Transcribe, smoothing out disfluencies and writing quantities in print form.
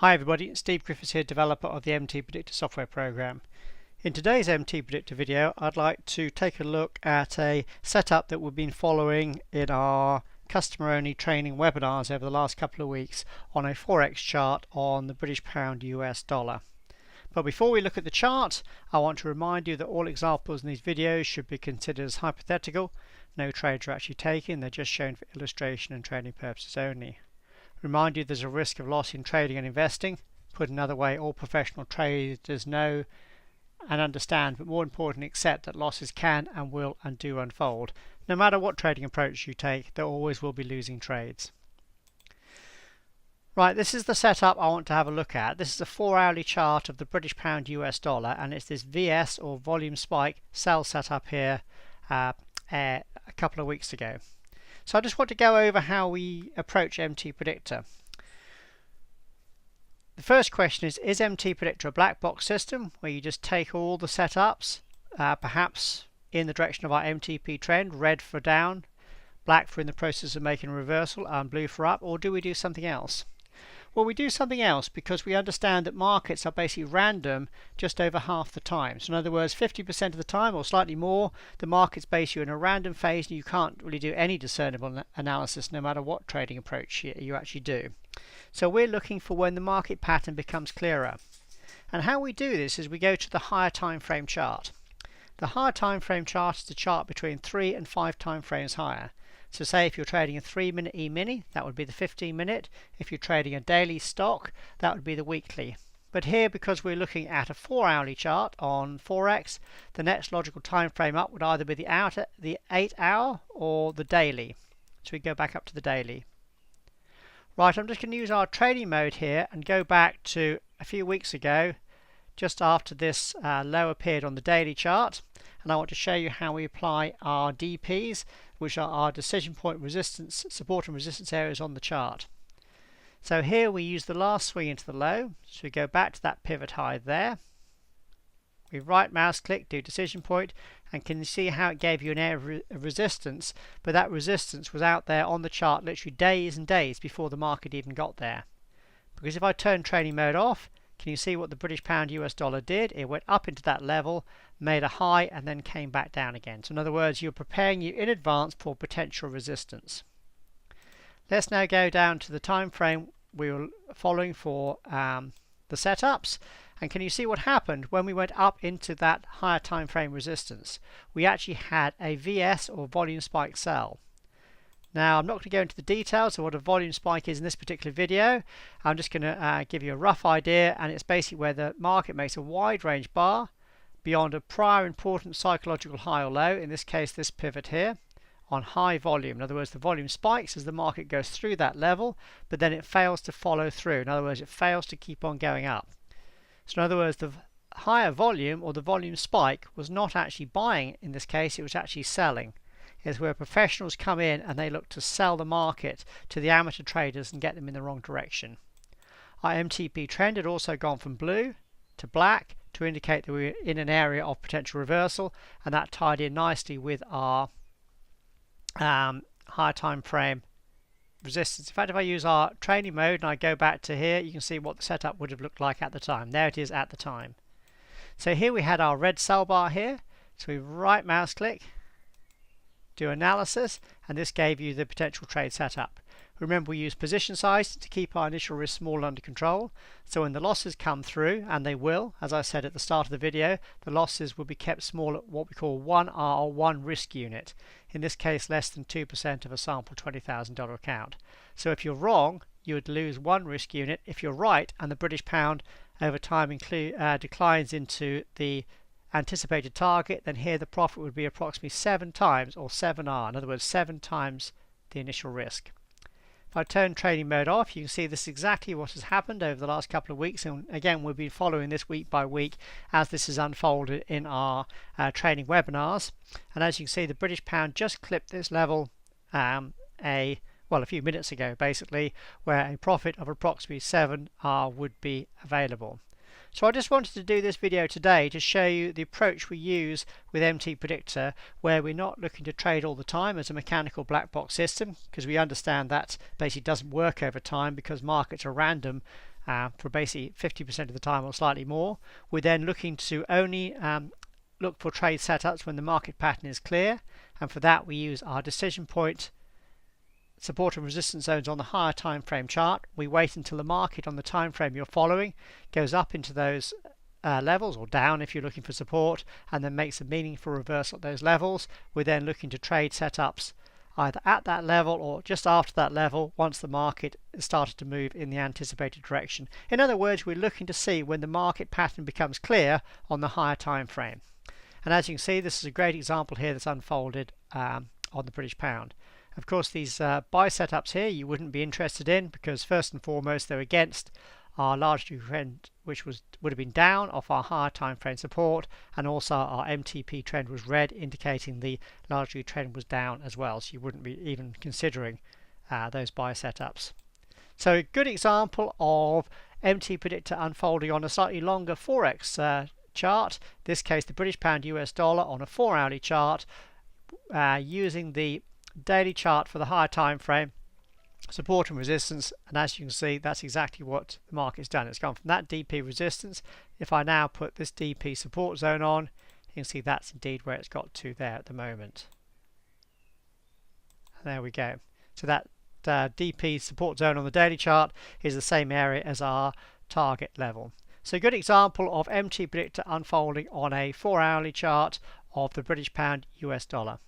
Hi everybody, Steve Griffiths here, developer of the MTPredictor software program. In today's MTPredictor video, I'd like to take a look at a setup that we've been following in our customer-only training webinars over the last couple of weeks on a Forex chart on the British pound US dollar. But before we look at the chart, I want to remind you that all examples in these videos should be considered as hypothetical. No trades are actually taken, they're just shown for illustration and training purposes only. Remind you there's a risk of loss in trading and investing. Put another way, all professional traders know and understand, but more importantly accept that losses can and will and do unfold. No matter what trading approach you take, there always will be losing trades. Right, this is the setup I want to have a look at. This is a 4-hourly chart of the British pound US dollar, and it's this VS or volume spike sell setup here a couple of weeks ago. So I just want to go over how we approach MTPredictor. The first question is MTPredictor a black box system where you just take all the setups, perhaps in the direction of our MTP trend, red for down, black for in the process of making a reversal, and blue for up, or do we do something else? Well, we do something else because we understand that markets are basically random just over half the time. So in other words, 50% of the time or slightly more, the market's basically in a random phase and you can't really do any discernible analysis no matter what trading approach you actually do. So we're looking for when the market pattern becomes clearer. And how we do this is we go to the higher time frame chart. The higher time frame chart is the chart between 3 and 5 time frames higher. So say if you're trading a 3-minute E-mini, that would be the 15-minute. If you're trading a daily stock, that would be the weekly. But here, because we're looking at a 4-hourly chart on Forex, the next logical time frame up would either be the 8-hour or the daily. So we go back up to the daily. Right, I'm just going to use our trading mode here and go back to a few weeks ago, just after this low appeared on the daily chart. And I want to show you how we apply our DPs, which are our decision point resistance, support and resistance areas on the chart. So here we use the last swing into the low, so we go back to that pivot high there. We right mouse click, do decision point, and can you see how it gave you an area of resistance, but that resistance was out there on the chart literally days and days before the market even got there. Because if I turn trading mode off, can you see what the British pound US dollar did? It went up into that level, made a high, and then came back down again. So in other words, you're preparing you in advance for potential resistance. Let's now go down to the time frame we were following for the setups. And can you see what happened when we went up into that higher time frame resistance? We actually had a VS or volume spike sell. Now, I'm not going to go into the details of what a volume spike is in this particular video. I'm just going to give you a rough idea, and it's basically where the market makes a wide range bar beyond a prior important psychological high or low, in this case this pivot here, on high volume. In other words, the volume spikes as the market goes through that level, but then it fails to follow through. In other words, it fails to keep on going up. So in other words, the higher volume or the volume spike was not actually buying in this case, it was actually selling. Is where professionals come in and they look to sell the market to the amateur traders and get them in the wrong direction. Our MTP trend had also gone from blue to black to indicate that we were in an area of potential reversal, and that tied in nicely with our higher time frame resistance. In fact, if I use our training mode and I go back to here, you can see what the setup would have looked like at the time. There it is at the time. So here we had our red sell bar here, so we right mouse click, do analysis, and this gave you the potential trade setup. Remember, we use position size to keep our initial risk small under control, so when the losses come through, and they will, as I said at the start of the video, the losses will be kept small at what we call 1R or 1 risk unit, in this case less than 2% of a sample $20,000 account. So if you're wrong, you would lose 1 risk unit. If you're right and the British pound over time declines into the anticipated target, then here the profit would be approximately 7 times or 7R, in other words 7 times the initial risk. If I turn trading mode off, you can see this is exactly what has happened over the last couple of weeks, and again we'll be following this week by week as this is unfolded in our training webinars. And as you can see, the British pound just clipped this level a few minutes ago basically, where a profit of approximately 7R would be available. So I just wanted to do this video today to show you the approach we use with MTPredictor, where we're not looking to trade all the time as a mechanical black box system, because we understand that basically doesn't work over time because markets are random for basically 50% of the time or slightly more. We're then looking to only look for trade setups when the market pattern is clear, and for that we use our decision point support and resistance zones on the higher time frame chart. We wait until the market on the time frame you're following goes up into those levels, or down if you're looking for support, and then makes a meaningful reversal at those levels. We're then looking to trade setups either at that level or just after that level once the market has started to move in the anticipated direction. In other words, we're looking to see when the market pattern becomes clear on the higher time frame. And as you can see, this is a great example here that's unfolded on the British pound. Of course, these buy setups here you wouldn't be interested in, because first and foremost they're against our large trend, which would have been down off our higher time frame support, and also our MTP trend was red, indicating the large trend was down as well, so you wouldn't be even considering those buy setups. So a good example of MTPredictor unfolding on a slightly longer Forex chart, in this case the British pound US dollar on a 4-hourly chart, using the daily chart for the higher time frame, support and resistance, and as you can see that's exactly what the market's done. It's gone from that DP resistance. If I now put this DP support zone on, you can see that's indeed where it's got to there at the moment. And there we go. So that DP support zone on the daily chart is the same area as our target level. So a good example of MTPredictor unfolding on a 4-hourly chart of the British pound US dollar.